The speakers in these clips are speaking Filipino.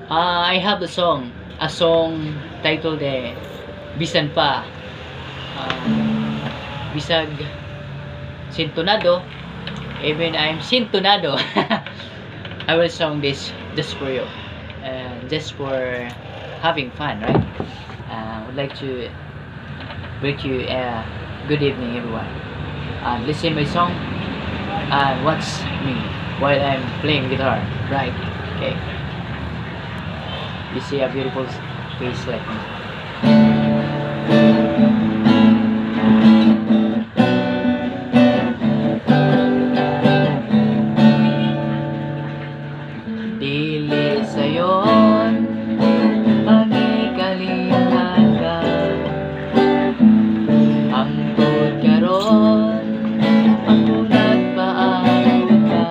I have a song titled Bisan pa bisag sintonado, even I'm sintonado. I will song this just for you, and just for having fun, right? I would like to greet you good evening, everyone. Listen my song and watch me while I'm playing guitar, right? Okay. You see a beautiful face like me. Dili sayon ang ikalimtan ka, hangtod karon ako nagpaabot ka,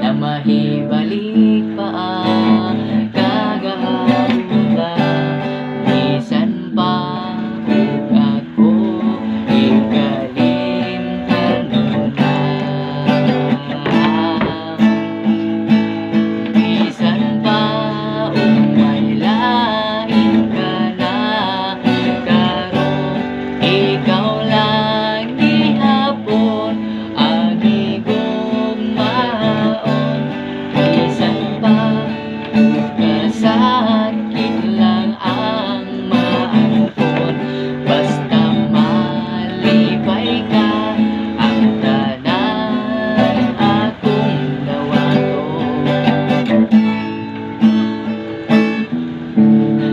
na mahibalik pa ang kagahabutan. Bisan pa ug ako ikalimtan na. Bisan pa ug may lain ka na, karon ikaw lang gihapon ang higugmaon. Bisan pa kasakit lang ang maangkon, basta malipay ka ang tanan akong nawaton.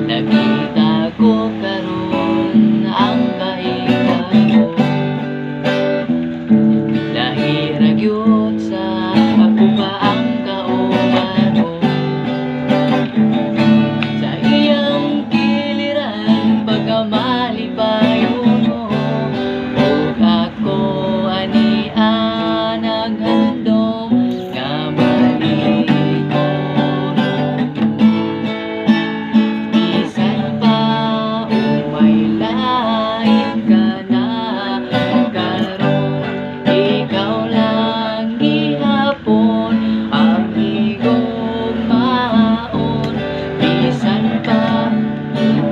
Nakita ko karon ang kahigayon, nahirag yun sa ako pa ang kauban. Sa iyang giliran pagkamalipayon mo, ug ako ania naghandom nga malikon. Bisan pa ug may lain ka na, karon ikaw lang gihapon ang higugmaon. Bisan pa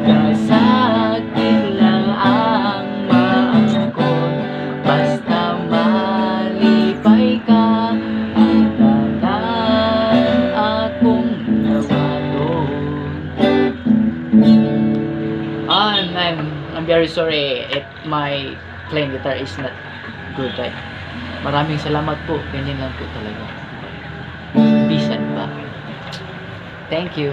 kasakit lang ang maangkon, basta malipay ka ang tanan akong nawaton. I'm very sorry if my playing guitar is not good, right? Maraming salamat po. Ganyan lang po talaga. Bisan pa. Thank you.